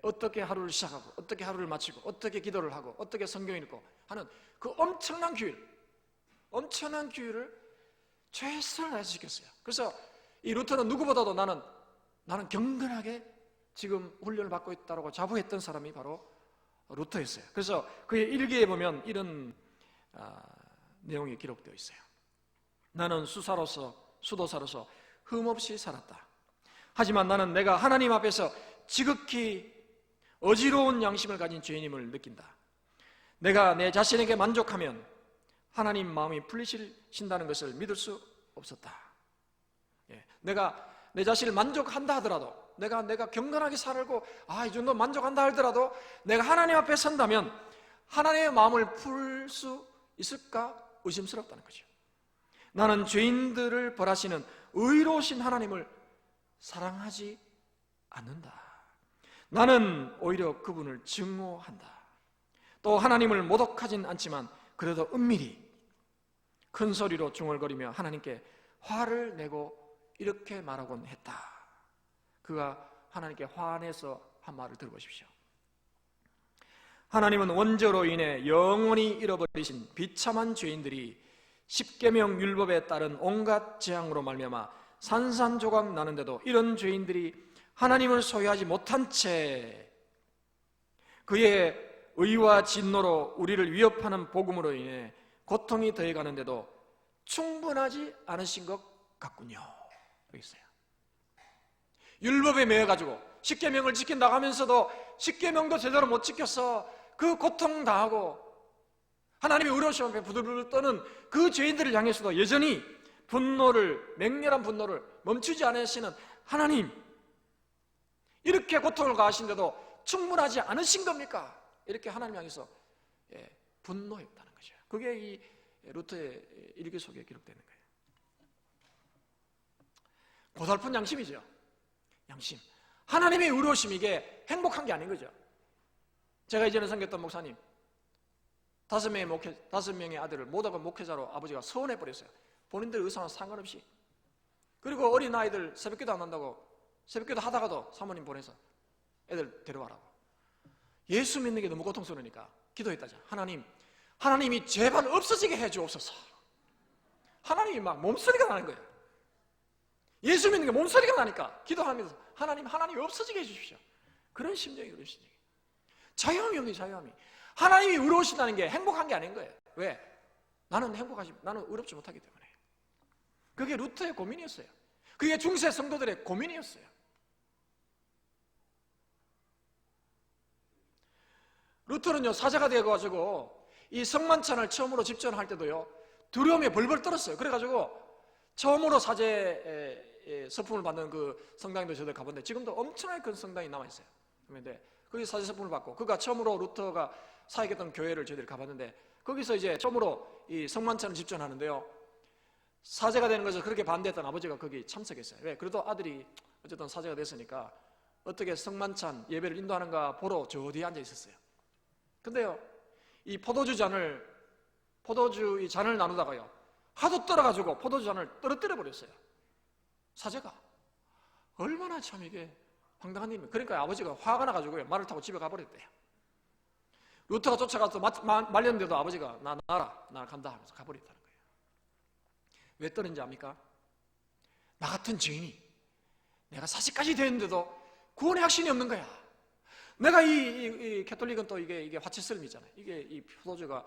어떻게 하루를 시작하고, 어떻게 하루를 마치고, 어떻게 기도를 하고, 어떻게 성경 읽고 하는 그 엄청난 규율을 최선을 다해서 지켰어요. 그래서 이 루터는 누구보다도 나는 경건하게 지금 훈련을 받고 있다고 자부했던 사람이 바로 루터였어요. 그래서 그의 일기에 보면 이런 내용이 기록되어 있어요. 나는 수도사로서 흠없이 살았다. 하지만 나는 내가 하나님 앞에서 지극히 어지러운 양심을 가진 죄인임을 느낀다. 내가 내 자신에게 만족하면 하나님 마음이 풀리신다는 것을 믿을 수 없었다. 내가 내 자신을 만족한다 하더라도, 내가 경건하게 살고 이 정도 만족한다 하더라도 내가 하나님 앞에 선다면 하나님의 마음을 풀 수 있을까 의심스럽다는 거죠. 나는 죄인들을 벌하시는 의로우신 하나님을 사랑하지 않는다. 나는 오히려 그분을 증오한다. 또 하나님을 모독하진 않지만 그래도 은밀히 큰 소리로 중얼거리며 하나님께 화를 내고 이렇게 말하곤 했다. 그가 하나님께 화내서 한 말을 들어보십시오. 하나님은 원죄로 인해 영원히 잃어버리신 비참한 죄인들이 십계명 율법에 따른 온갖 재앙으로 말미암아 산산조각 나는데도 이런 죄인들이 하나님을 소유하지 못한 채 그의 의와 진노로 우리를 위협하는 복음으로 인해 고통이 더해가는데도 충분하지 않으신 것 같군요. 여기 있어요. 율법에 매여가지고 십계명을 지킨다고 하면서도 십계명도 제대로 못 지켜서 그 고통당하고 하나님의 의로우심 앞에 부들부들 떠는 그 죄인들을 향해서도 여전히 맹렬한 분노를 멈추지 않으시는 하나님, 이렇게 고통을 가하신데도 충분하지 않으신 겁니까? 이렇게 하나님 향해서 분노했다는 거죠. 그게 이 루터의 일기 속에 기록되는 거예요. 고달픈 양심이죠. 양심. 하나님의 의로우심, 이게 행복한 게 아닌 거죠. 제가 이전에 섬겼던 목사님, 5명의 아들을 모두가 목회자로 아버지가 서원해버렸어요. 본인들 의사와 상관없이. 그리고 어린 아이들 새벽기도 안 한다고 새벽기도 하다가도 사모님 보내서 애들 데려와라고. 예수 믿는 게 너무 고통스러우니까 기도했다죠. 하나님이 제발 없어지게 해주옵소서. 하나님이 막 몸소리가 나는 거예요. 예수 믿는 게 몸소리가 나니까 기도하면서 하나님 없어지게 해주십시오. 그런 심정이. 자유함이 없는 자유함이. 하나님이 의로우신다는 게 행복한 게 아닌 거예요. 왜? 나는 의롭지 못하기 때문에. 그게 루터의 고민이었어요. 그게 중세 성도들의 고민이었어요. 루터는요, 사제가 되어가지고 이 성만찬을 처음으로 집전할 때도요, 두려움에 벌벌 떨었어요. 그래가지고 처음으로 사제 서품을 받는 그 성당도 저도 가봤는데 지금도 엄청나게 큰 성당이 남아있어요. 그런데 거기 사제 서품을 받고, 그가 처음으로 루터가 사역했던 교회를 저희들이 가봤는데 거기서 이제 처음으로 이 성만찬을 집전하는데요, 사제가 되는 것을 그렇게 반대했던 아버지가 거기 참석했어요. 왜? 그래도 아들이 어쨌든 사제가 됐으니까 어떻게 성만찬 예배를 인도하는가 보러 저 뒤에 앉아 있었어요. 근데요, 이 포도주 이 잔을 나누다가요, 하도 떨어가지고 포도주 잔을 떨어뜨려 버렸어요. 사제가. 얼마나 참 이게 황당한 일이에요. 그러니까 아버지가 화가 나가지고요, 말을 타고 집에 가버렸대요. 루터가 쫓아가서 말렸는데도 아버지가 나 간다 하면서 가버렸다는 거예요. 왜 떠는지 압니까? 나 같은 죄인이 내가 40까지 되었는데도 구원의 확신이 없는 거야. 내가 이 캐톨릭은 또 이게 화채썰음이잖아요. 이게 이 포도주가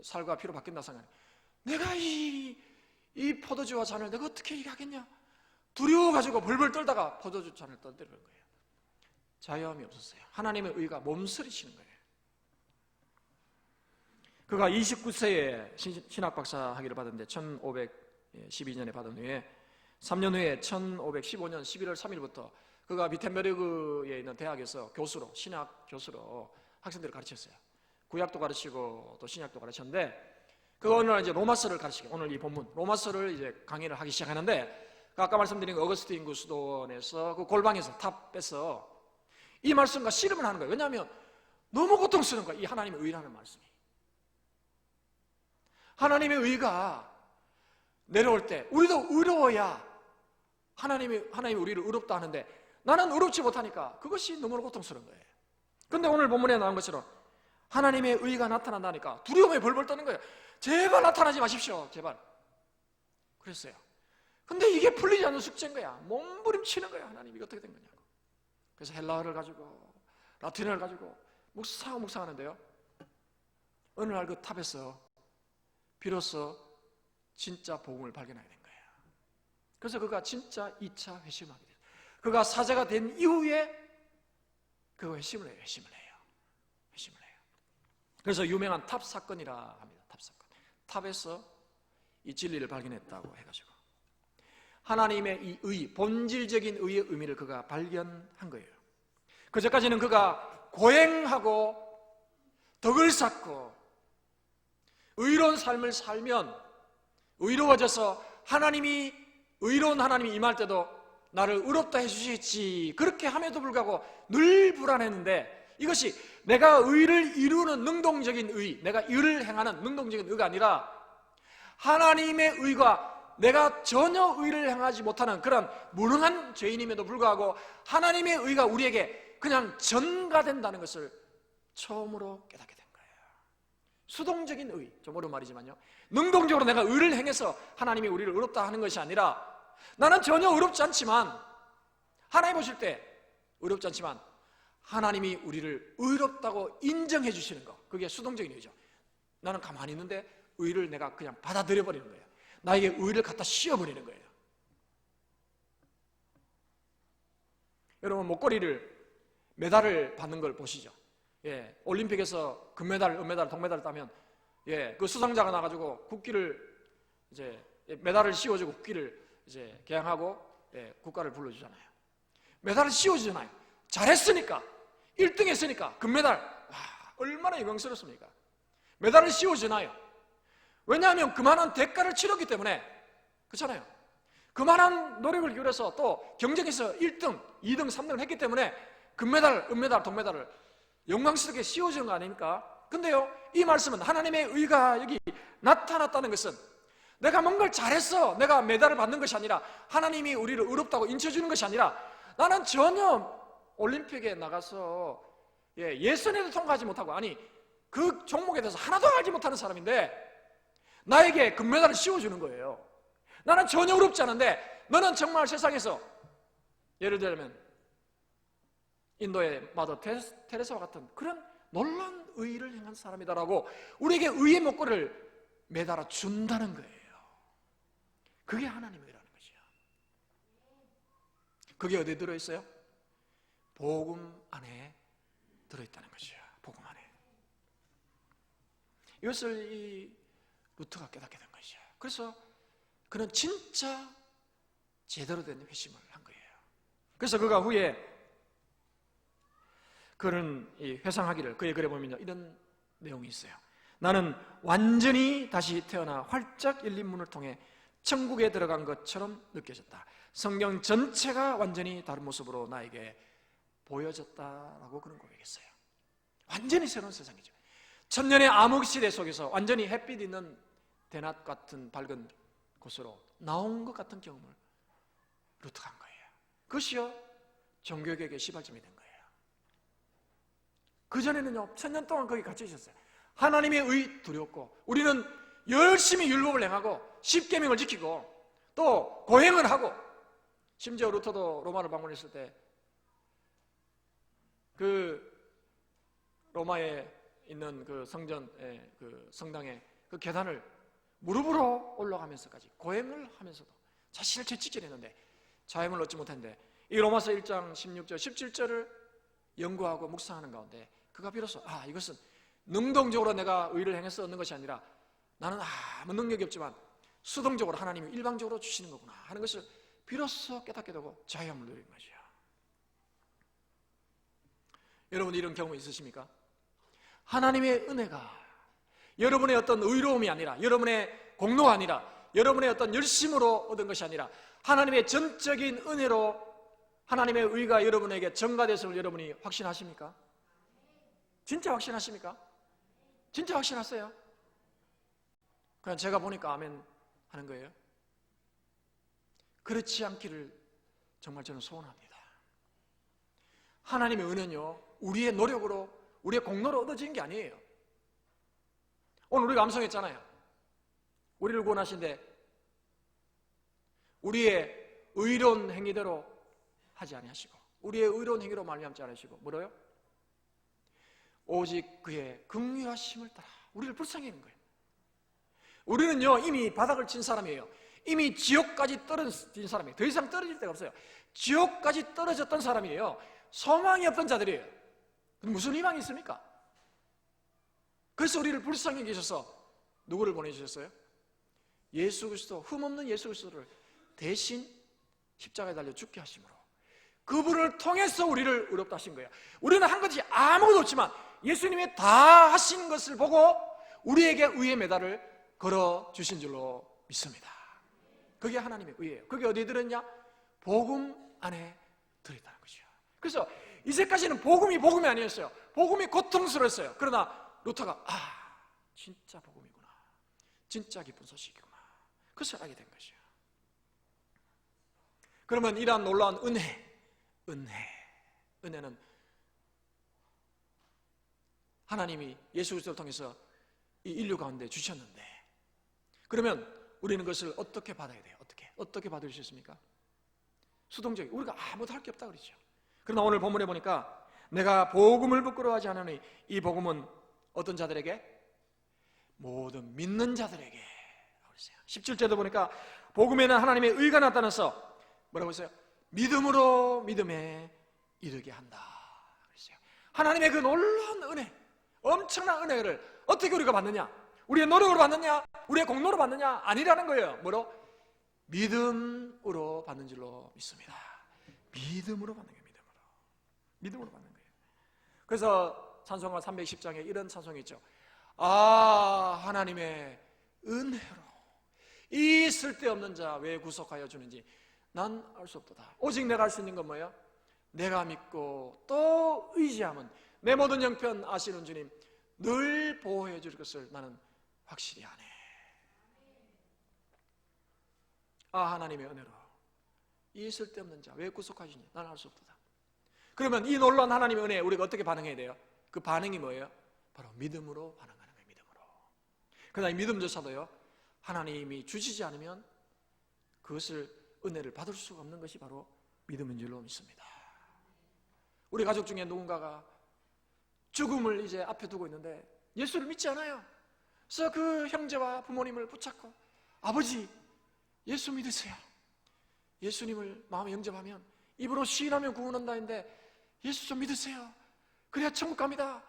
살과 피로 바뀐다 생각해. 내가 이 포도주와 잔을 내가 어떻게 이기하겠냐? 두려워가지고 벌벌 떨다가 포도주 잔을 떠들는 거예요. 자유함이 없었어요. 하나님의 의가 몸서리치는 거예요. 그가 29세에 신학박사 학위를 받았는데 1512년에 받은 후에 3년 후에 1515년 11월 3일부터 그가 비텐베르그에 있는 대학에서 신학 교수로 학생들을 가르쳤어요. 구약도 가르치고 또 신약도 가르쳤는데, 그가 오늘 이제 로마서를 가르치고, 오늘 이 본문 로마서를 이제 강의를 하기 시작하는데, 아까 말씀드린 어거스틴 그 수도원에서 그 골방에서 탑에서 이 말씀과 씨름을 하는 거예요. 왜냐하면 너무 고통스러운 거예요, 이 하나님의 의라는 말씀이. 하나님의 의가 내려올 때 우리도 의로워야 하나님이 우리를 의롭다 하는데 나는 의롭지 못하니까 그것이 너무나 고통스러운 거예요. 그런데 오늘 본문에 나온 것처럼 하나님의 의가 나타난다니까 두려움에 벌벌 떠는 거예요. 제발 나타나지 마십시오. 제발. 그랬어요. 근데 이게 풀리지 않는 숙제인 거야. 몸부림치는 거야. 하나님 이게 어떻게 된 거냐고. 그래서 헬라어를 가지고 라틴어를 가지고 묵상하는데요. 어느 날 그 탑에서 비로소 진짜 복음을 발견하게 된 거예요. 그래서 그가 진짜 2차 회심을 하게 됐어요. 그가 사제가 된 이후에 그 회심을 해요. 그래서 유명한 탑 사건이라 합니다. 탑 사건. 탑에서 이 진리를 발견했다고 해가지고 하나님의 이 의, 본질적인 의의 의미를 그가 발견한 거예요. 그전까지는 그가 고행하고 덕을 쌓고 의로운 삶을 살면 의로워져서 하나님이 의로운 하나님이 임할 때도 나를 의롭다 해주시겠지 그렇게 함에도 불구하고 늘 불안했는데 이것이 내가 의를 이루는 능동적인 의, 내가 의를 행하는 능동적인 의가 아니라 하나님의 의가 내가 전혀 의를 행하지 못하는 그런 무능한 죄인임에도 불구하고 하나님의 의가 우리에게 그냥 전가된다는 것을 처음으로 깨닫게 된 거예요. 수동적인 의, 좀 어려운 말이지만요, 능동적으로 내가 의를 행해서 하나님이 우리를 의롭다 하는 것이 아니라 나는 전혀 의롭지 않지만 하나님 보실 때 의롭지 않지만 하나님이 우리를 의롭다고 인정해 주시는 것, 그게 수동적인 의죠. 나는 가만히 있는데 의를 내가 그냥 받아들여 버리는 거예요. 나에게 의를 갖다 씌워버리는 거예요. 여러분 목걸이를 메달을 받는 걸 보시죠. 예, 올림픽에서 금메달, 은메달, 동메달을 따면 예, 그 수상자가 나가지고 국기를 이제 메달을 씌워주고 국기를 이제 개항하고 예, 국가를 불러주잖아요. 메달을 씌워주잖아요. 잘했으니까 1등 했으니까 금메달, 와, 얼마나 영광스럽습니까? 메달을 씌워주나요? 왜냐하면 그만한 대가를 치렀기 때문에 그렇잖아요. 그만한 노력을 기울여서 또 경쟁에서 1등, 2등, 3등을 했기 때문에 금메달, 은메달, 동메달을 영광스럽게 씌워주는 거 아닙니까? 근데요, 이 말씀은 하나님의 의가 여기 나타났다는 것은 내가 뭔가를 잘했어, 내가 메달을 받는 것이 아니라 하나님이 우리를 의롭다고 인쳐주는 것이 아니라 나는 전혀 올림픽에 나가서 예선에도 통과하지 못하고 아니 그 종목에 대해서 하나도 알지 못하는 사람인데 나에게 금메달을 씌워주는 거예요. 나는 전혀 의롭지 않은데 너는 정말 세상에서 예를 들면 인도의 마더 테레사와 같은 그런 놀라운 의를 행한 사람이다라고 우리에게 의의 목걸이를 매달아 준다는 거예요. 그게 하나님의 의라는 거죠. 그게 어디에 들어있어요? 복음 안에 들어있다는 거죠. 복음 안에. 이것을 이 루터가 깨닫게 된 것이죠. 그래서 그는 진짜 제대로 된 회심을 한 거예요. 그래서 그가 후에 그는 이 회상하기를 그의 글에 보면요 이런 내용이 있어요. 나는 완전히 다시 태어나 활짝 열린 문을 통해 천국에 들어간 것처럼 느껴졌다. 성경 전체가 완전히 다른 모습으로 나에게 보여졌다라고 그런 고백했어요. 완전히 새로운 세상이죠. 천년의 암흑시대 속에서 완전히 햇빛 있는 대낮 같은 밝은 곳으로 나온 것 같은 경험을 루터가 한 거예요. 그것이요 종교개혁의 시발점이 된 거예요. 그전에는요 1000년 동안 거기 갇혀 있었어요. 하나님의 의 두렵고 우리는 열심히 율법을 행하고 십계명을 지키고 또 고행을 하고 심지어 루터도 로마를 방문했을 때 그 로마에 있는 그 성전의 그 성당의 그 계단을 무릎으로 올라가면서까지 고행을 하면서도 자신을 채찍질했는데 자유를 얻지 못했는데 이 로마서 1장 16절 17절을 연구하고 묵상하는 가운데 그가 비로소 이것은 능동적으로 내가 의를 행해서 얻는 것이 아니라 나는 아무 능력이 없지만 수동적으로 하나님이 일방적으로 주시는 거구나 하는 것을 비로소 깨닫게 되고 자유함을 누리는 거죠. 여러분 이런 경험 있으십니까? 하나님의 은혜가 여러분의 어떤 의로움이 아니라 여러분의 공로가 아니라 여러분의 어떤 열심으로 얻은 것이 아니라 하나님의 전적인 은혜로 하나님의 의가 여러분에게 전가됐음을 여러분이 확신하십니까? 진짜 확신하십니까? 진짜 확신하세요? 그냥 제가 보니까 아멘 하는 거예요? 그렇지 않기를 정말 저는 소원합니다. 하나님의 은혜는요, 우리의 노력으로, 우리의 공로로 얻어지는 게 아니에요. 오늘 우리가 암송했잖아요. 우리를 구원하신데 우리의 의로운 행위대로 하지 아니하시고, 우리의 의로운 행위로 말미암지 않으시고, 뭐로요? 오직 그의 긍휼하심을 따라 우리를 불쌍히 여기는 거예요. 우리는요, 이미 바닥을 친 사람이에요. 이미 지옥까지 떨어진 사람이에요. 더 이상 떨어질 데가 없어요. 지옥까지 떨어졌던 사람이에요. 소망이 없던 자들이에요. 무슨 희망이 있습니까? 그래서 우리를 불쌍히 여기셔서 누구를 보내주셨어요? 예수 그리스도, 흠없는 예수 그리스도를 대신 십자가에 달려 죽게 하심으로 그분을 통해서 우리를 의롭다 하신 거예요. 우리는 한 것이 아무것도 없지만 예수님이 다 하신 것을 보고 우리에게 의의 메달을 걸어주신 줄로 믿습니다. 그게 하나님의 의예요. 그게 어디에 들었냐? 복음 안에 들어있다는 거죠. 그래서 이제까지는 복음이 아니었어요. 복음이 고통스러웠어요. 그러나 루터가 진짜 복음이구나, 진짜 기쁜 소식이구나, 그것을 알게 된 거죠. 그러면 이러한 놀라운 은혜는 하나님이 예수 그리스도를 통해서 이 인류 가운데 주셨는데, 그러면 우리는 그것을 어떻게 받아야 돼요? 어떻게 받을 수 있습니까? 수동적인, 우리가 아무도 할 게 없다 그러죠. 그러나 오늘 본문에 보니까 내가 복음을 부끄러워하지 않으니 이 복음은 어떤 자들에게? 모든 믿는 자들에게. 17절도 보니까 복음에는 하나님의 의가 나타나서 뭐라고 했어요? 믿음으로 믿음에 이르게 한다 그랬어요. 하나님의 그 놀라운 은혜, 엄청난 은혜를 어떻게 우리가 받느냐? 우리의 노력으로 받느냐? 우리의 공로로 받느냐? 아니라는 거예요. 뭐로? 믿음으로 받는 줄로 믿습니다. 믿음으로 받는 거예요. 믿음으로 받는 거예요. 그래서 찬송가 310장에 이런 찬송이 있죠. 하나님의 은혜로 이 쓸데없는 자 왜 구속하여 주는지 난 알 수 없도다. 오직 내가 할 수 있는 건 뭐예요? 내가 믿고 또 의지하면 내 모든 형편 아시는 주님 늘 보호해 줄 것을 나는 확실히 아네. 하나님의 은혜로 이 쓸데없는 자 왜 구속하시니 나는 알 수 없도다. 그러면 이 놀라운 하나님의 은혜에 우리가 어떻게 반응해야 돼요? 그 반응이 뭐예요? 바로 믿음으로 반응하는 거예요. 믿음으로. 그러나 이 믿음조차도요, 하나님이 주시지 않으면 그것을, 은혜를 받을 수가 없는 것이 바로 믿음인 줄로 믿습니다. 우리 가족 중에 누군가가 죽음을 이제 앞에 두고 있는데 예수를 믿지 않아요. 그래서 그 형제와 부모님을 붙잡고 아버지 예수 믿으세요. 예수님을 마음에 영접하면, 입으로 시인하면 구원한다 했는데 예수 좀 믿으세요. 그래야 천국 갑니다.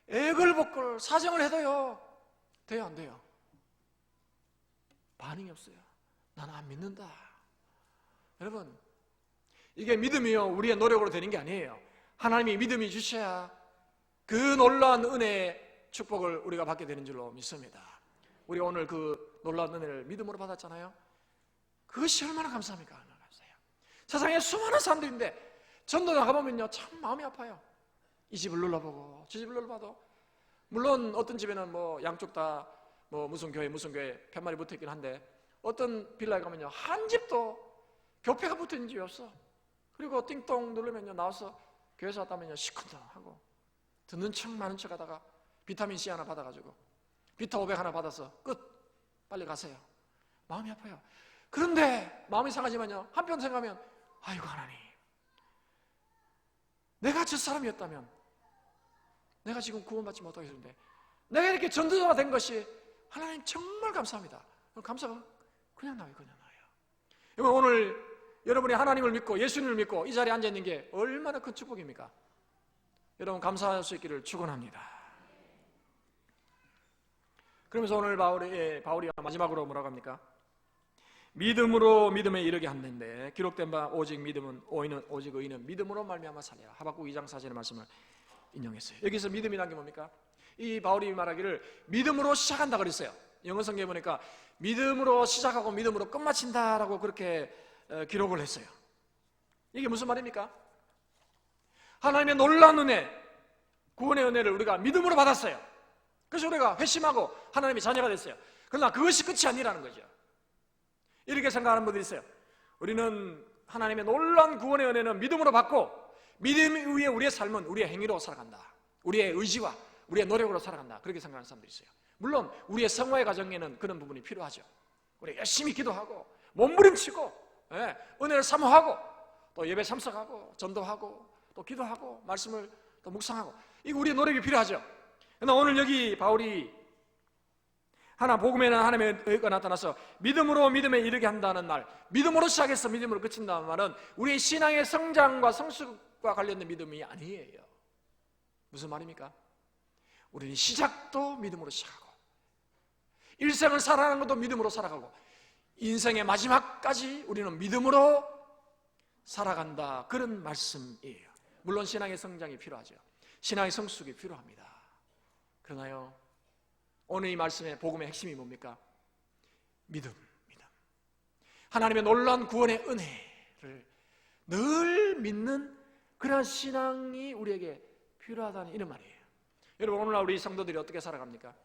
애걸복걸 사정을 해도요, 돼요 안 돼요? 반응이 없어요. 나는 안 믿는다. 여러분, 이게 믿음이요, 우리의 노력으로 되는 게 아니에요. 하나님이 믿음이 주셔야 그 놀라운 은혜의 축복을 우리가 받게 되는 줄로 믿습니다. 우리 오늘 그 놀라운 은혜를 믿음으로 받았잖아요. 그것이 얼마나 감사합니까? 얼마나 감사해요. 세상에 수많은 사람들인데 전도 나가보면요, 참 마음이 아파요. 이 집을 눌러보고 저 집을 눌러봐도, 물론 어떤 집에는 뭐 양쪽 다 뭐 무슨 교회 편말이 붙어있긴 한데, 어떤 빌라에 가면요 한 집도 교패가 붙어있는 집이 없어. 그리고 띵동 누르면요 나와서 교회에서 왔다면요 시큰둥하고 듣는 척 많은 척 하다가 비타민C 하나 받아가지고 비타 500 하나 받아서 끝, 빨리 가세요. 마음이 아파요. 그런데 마음이 상하지만요, 한편 생각하면 아이고 하나님, 내가 저 사람이었다면 내가 지금 구원받지 못하겠는데 내가 이렇게 전도자가 된 것이 하나님 정말 감사합니다. 감사가 그냥 나와요. 여러분, 오늘 여러분이 하나님을 믿고 예수님을 믿고 이 자리에 앉아있는 게 얼마나 큰 축복입니까? 여러분 감사할 수 있기를 축원합니다. 그러면서 오늘 바울이 마지막으로 뭐라고 합니까? 믿음으로 믿음에 이르게 하는데 기록된 바 오직 의인은 믿음으로 말미암아 살리라. 하박국 2장 4절의 말씀을 인용했어요. 여기서 믿음이라는 게 뭡니까? 이 바울이 말하기를 믿음으로 시작한다 그랬어요. 영어 성경에 보니까 믿음으로 시작하고 믿음으로 끝마친다라고 그렇게 기록을 했어요. 이게 무슨 말입니까? 하나님의 놀라운 은혜, 구원의 은혜를 우리가 믿음으로 받았어요. 그래서 우리가 회심하고 하나님의 자녀가 됐어요. 그러나 그것이 끝이 아니라는 거죠. 이렇게 생각하는 분들이 있어요. 우리는 하나님의 놀라운 구원의 은혜는 믿음으로 받고 믿음 위에 우리의 삶은 우리의 행위로 살아간다. 우리의 의지와 우리의 노력으로 살아간다. 그렇게 생각하는 사람들이 있어요. 물론 우리의 성화의 과정에는 그런 부분이 필요하죠. 우리 열심히 기도하고 몸부림치고 은혜를 사모하고 또 예배 참석하고 전도하고 또 기도하고 말씀을 또 묵상하고 이거 우리의 노력이 필요하죠. 그러나 오늘 여기 바울이 복음에는 하나님의 의가 나타나서 믿음으로 믿음에 이르게 한다는 말, 믿음으로 시작해서 믿음으로 그친다는 말은 우리의 신앙의 성장과 성숙과 관련된 믿음이 아니에요. 무슨 말입니까? 우리는 시작도 믿음으로 시작하고 일생을 살아가는 것도 믿음으로 살아가고 인생의 마지막까지 우리는 믿음으로 살아간다. 그런 말씀이에요. 물론 신앙의 성장이 필요하죠. 신앙의 성숙이 필요합니다. 그러나요, 오늘 이 말씀의 복음의 핵심이 뭡니까? 믿음. 하나님의 놀라운 구원의 은혜를 늘 믿는 그러한 신앙이 우리에게 필요하다는 이런 말이에요. 여러분, 오늘날 우리 성도들이 어떻게 살아갑니까?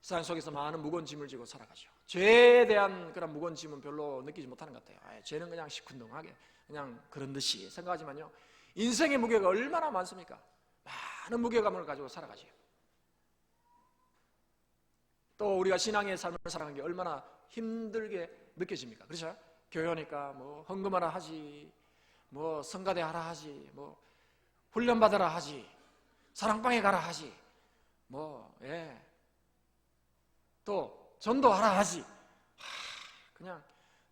세상 속에서 많은 무거운 짐을 지고 살아가죠. 죄에 대한 그런 무거운 짐은 별로 느끼지 못하는 것 같아요. 죄는 그냥 시큰둥하게 그냥 그런 듯이 생각하지만요, 인생의 무게가 얼마나 많습니까? 많은 무게감을 가지고 살아가죠. 또 우리가 신앙의 삶을 살아가는 게 얼마나 힘들게 느껴집니까? 그렇죠? 교회 오니까 뭐 헌금하라 하지, 뭐 성가대 하라 하지, 뭐 훈련 받으라 하지, 사랑방에 가라 하지, 또 전도하라 하지. 그냥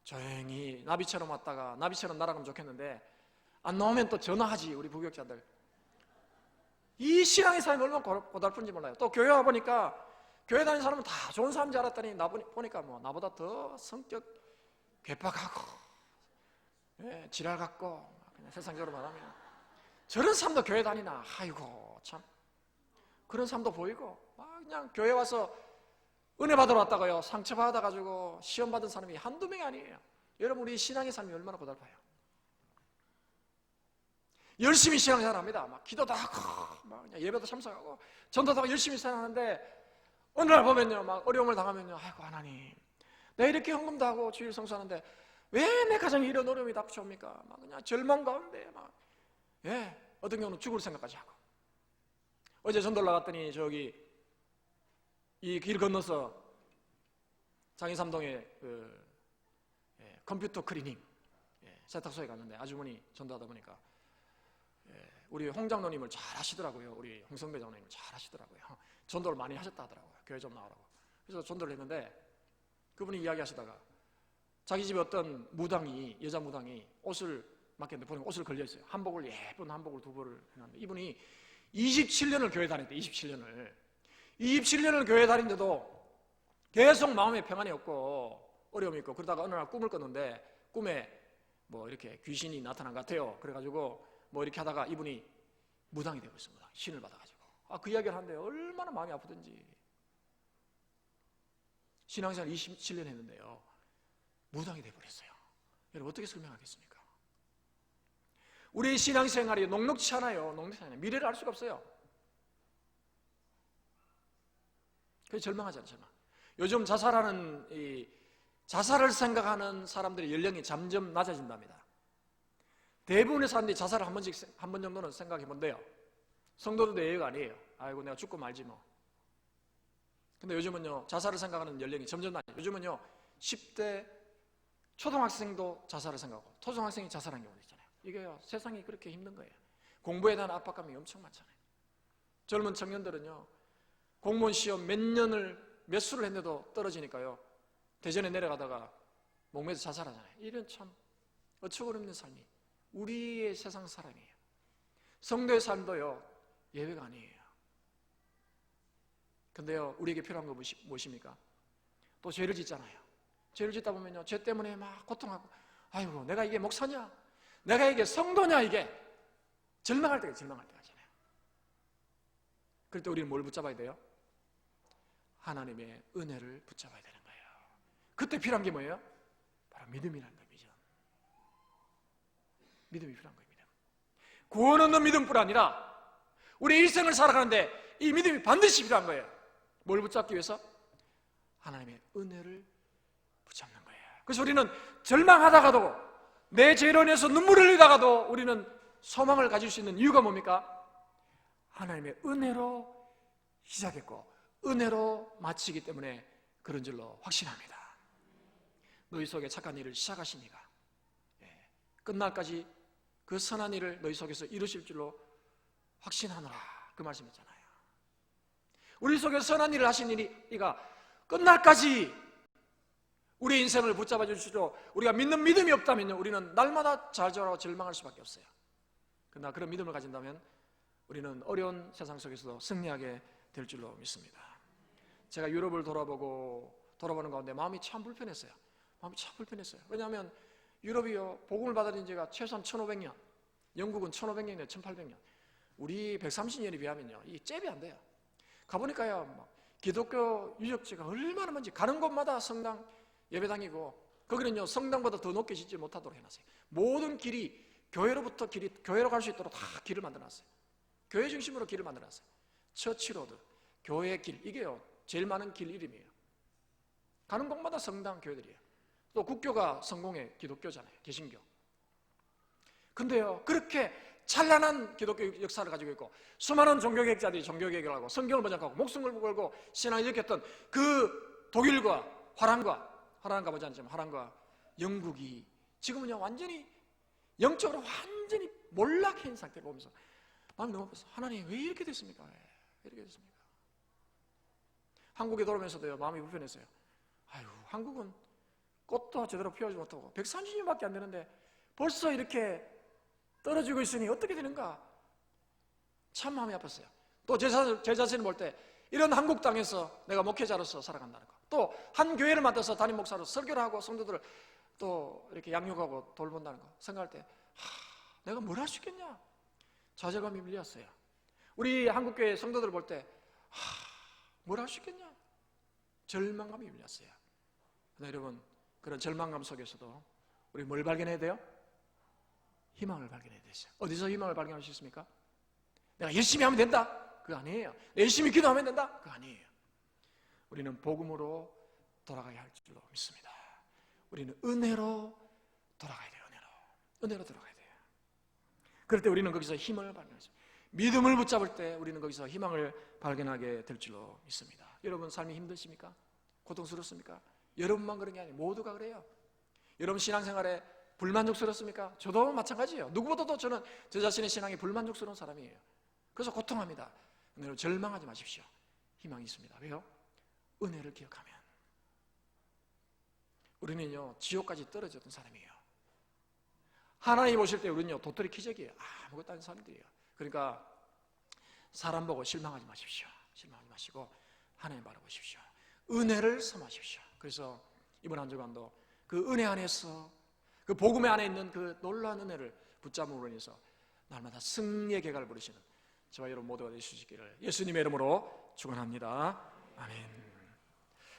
조용히 나비처럼 왔다가 나비처럼 날아가면 좋겠는데 안 나오면 또 전화하지. 우리 부교육자들 이 신앙의 삶이 얼마나 고달픈지 몰라요. 또 교회 와보니까 교회 다니는 사람은 다 좋은 사람인 줄 알았더니 보니까 뭐 나보다 더 성격 괴팍하고 지랄 같고 그냥 세상적으로 말하면 저런 사람도 교회 다니나. 아이고 참, 그런 사람도 보이고 그냥 교회 와서 은혜 받으러 왔다가요 상처받아가지고 시험 받은 사람이 한두 명이 아니에요. 여러분, 우리 신앙의 삶이 얼마나 고달파요. 열심히 신앙생활 합니다. 막 기도도 하고 막 그냥 예배도 참석하고 전도도 하고 열심히 생활하는데 어느 날 보면요, 막 어려움을 당하면요, 아이고 하나님, 내가 이렇게 헌금도 하고 주일 성수하는데 왜 내 가정에 이런 어려움이 닥쳐옵니까? 막 그냥 절망 가운데 어떤 경우는 죽을 생각까지 하고. 어제 전도를 나갔더니 저기 이 길 건너서 장인삼동에 컴퓨터 클리닝 세탁소에 갔는데 아주머니 전도하다 보니까 우리 홍 장로님을 잘 하시더라고요. 우리 홍성배 장로님을 잘 하시더라고요. 전도를 많이 하셨다 하더라고요. 교회 좀 나오라고. 그래서 전도를 했는데 그분이 이야기하시다가 자기 집에 어떤 무당이, 여자 무당이 옷을 맡겼는데 보니까 옷을 걸려있어요. 한복을, 예쁜 한복을 두 벌을 해놨는데 이분이 27년을 교회 다녔대. 27년을 교회 다니는데도 계속 마음에 평안이 없고 어려움이 있고 그러다가 어느 날 꿈을 꿨는데 꿈에 뭐 이렇게 귀신이 나타난 것 같아요. 그래가지고 뭐 이렇게 하다가 이분이 무당이 되고 있습니다. 신을 받아가지고. 그 이야기를 하는데 얼마나 마음이 아프든지. 신앙생활 27년 했는데요, 무당이 되어버렸어요. 여러분, 어떻게 설명하겠습니까? 우리의 신앙생활이 녹록치 않아요. 녹록치 않아요. 미래를 알 수가 없어요. 그래서 절망하잖아요. 절망. 요즘 자살을 생각하는 사람들의 연령이 점점 낮아진답니다. 대부분의 사람들이 자살을 한 번 정도는 생각해 본대요. 성도들도 예외가 아니에요. 아이고 내가 죽고 말지 뭐. 근데 요즘은요, 자살을 생각하는 연령이 점점 낮아요. 요즘은요 10대 초등학생도 자살을 생각하고 초등학생이 자살하는 경우도 있잖아요. 이게요, 세상이 그렇게 힘든 거예요. 공부에 대한 압박감이 엄청 많잖아요. 젊은 청년들은요, 공무원 시험 몇 수를 했는데도 떨어지니까요, 대전에 내려가다가 목매서 자살하잖아요. 이런 참 어처구니없는 삶이 우리의 세상 사람이에요. 성도의 삶도요 예외가 아니에요. 근데요, 우리에게 필요한 거 무엇입니까? 또 죄를 짓잖아요. 죄를 짓다 보면요, 죄 때문에 막 고통하고, 아이고 내가 이게 목사냐, 내가 이게 성도냐, 이게 절망할 때가 하잖아요. 그럴 때 우리는 뭘 붙잡아야 돼요? 하나님의 은혜를 붙잡아야 되는 거예요. 그때 필요한 게 뭐예요? 바로 믿음이라는 거예요. 믿음이 필요한 거예요. 구원 얻는 믿음뿐 아니라 우리 일생을 살아가는데 이 믿음이 반드시 필요한 거예요. 뭘 붙잡기 위해서? 하나님의 은혜를 붙잡는 거예요. 그래서 우리는 절망하다가도, 내 죄로 인해서 눈물을 흘리다가도 우리는 소망을 가질 수 있는 이유가 뭡니까? 하나님의 은혜로 시작했고 은혜로 마치기 때문에 그런 줄로 확신합니다. 너희 속에 착한 일을 시작하신 이가 끝날까지 그 선한 일을 너희 속에서 이루실 줄로 확신하노라, 그 말씀이잖아요. 우리 속에 선한 일을 하신 이가 끝날까지 우리 인생을 붙잡아 주시고 우리가 믿는 믿음이 없다면요, 우리는 날마다 좌절하고 절망할 수밖에 없어요. 그러나 그런 믿음을 가진다면 우리는 어려운 세상 속에서도 승리하게 될 줄로 믿습니다. 제가 유럽을 돌아보는 가운데 마음이 참 불편했어요. 왜냐하면 유럽이요, 복음을 받아들인 지가 최소한 1500년, 영국은 1500년이에요, 1800년. 우리 130년에 비하면요, 이 잽이 안 돼요. 가보니까요, 막 기독교 유적지가 얼마나 많은지, 가는 곳마다 성당, 예배당이고, 거기는요, 성당보다 더 높게 짓지 못하도록 해놨어요. 모든 길이 교회로 갈 수 있도록 다 길을 만들어놨어요. 교회 중심으로 길을 만들어놨어요. 처치로드, 교회 길, 이게요, 제일 많은 길 이름이에요. 가는 곳마다 성당, 교회들이에요. 또 국교가 성공의 기독교잖아요, 개신교. 근데요, 그렇게 찬란한 기독교 역사를 가지고 있고 수많은 종교개혁자들이 종교개혁을 하고 성경을 번역하고 목숨을 걸고 신앙을 일으켰던 그 독일과 화랑과 영국이 지금은요, 완전히 영적으로 완전히 몰락한 상태로 오면서 마음이 너무 아팠어요. 하나님, 왜 이렇게 됐습니까? 왜 이렇게 됐습니까? 한국에 돌아오면서도요, 마음이 불편했어요. 아유, 한국은 꽃도 제대로 피우지 못하고 130년밖에 안 되는데 벌써 이렇게 떨어지고 있으니 어떻게 되는가? 참 마음이 아팠어요. 또 제 자신을 볼 때 이런 한국 땅에서 내가 목회자로서 살아간다는 거, 또 한 교회를 맡아서 담임 목사로 설교를 하고 성도들을 또 이렇게 양육하고 돌본다는 거 생각할 때 내가 뭘 할 수 있겠냐? 좌절감이 밀렸어요. 우리 한국교회 성도들을 볼 때 뭘 할 수 있겠냐? 절망감이 밀렸어요. 그런데 여러분, 그런 절망감 속에서도 우리 뭘 발견해야 돼요? 희망을 발견해야 되죠. 어디서 희망을 발견할 수 있습니까? 내가 열심히 하면 된다? 그거 아니에요. 열심히 기도하면 된다? 그거 아니에요. 우리는 복음으로 돌아가야 할 줄로 믿습니다. 우리는 은혜로 돌아가야 돼요. 은혜로 돌아가야 돼요. 그럴 때 우리는 거기서 힘을 발견하죠. 믿음을 붙잡을 때 우리는 거기서 희망을 발견하게 될 줄로 믿습니다. 여러분, 삶이 힘드십니까? 고통스럽습니까? 여러분만 그런 게 아니에요. 모두가 그래요. 여러분 신앙생활에 불만족스럽습니까? 저도 마찬가지예요. 누구보다도 저는 제 자신의 신앙에 불만족스러운 사람이에요. 그래서 고통합니다. 여러분, 절망하지 마십시오. 희망이 있습니다. 왜요? 은혜를 기억하면. 우리는요, 지옥까지 떨어졌던 사람이에요. 하나님 보실 때 우리는요, 도토리 키재기예요. 아무것도 아닌 사람들이에요. 그러니까 사람 보고 실망하지 마십시오. 실망하지 마시고 하나님 바라보십시오. 은혜를 삼으십시오. 그래서 이번 한 주간도 그 은혜 안에서, 그 복음의 안에 있는 그 놀라운 은혜를 붙잡음으로 인해서 날마다 승리의 계가를 부르시는 저와 여러분 모두가 되실 수 있기를 예수님의 이름으로 축원합니다. 아멘.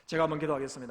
제가 한번 기도하겠습니다.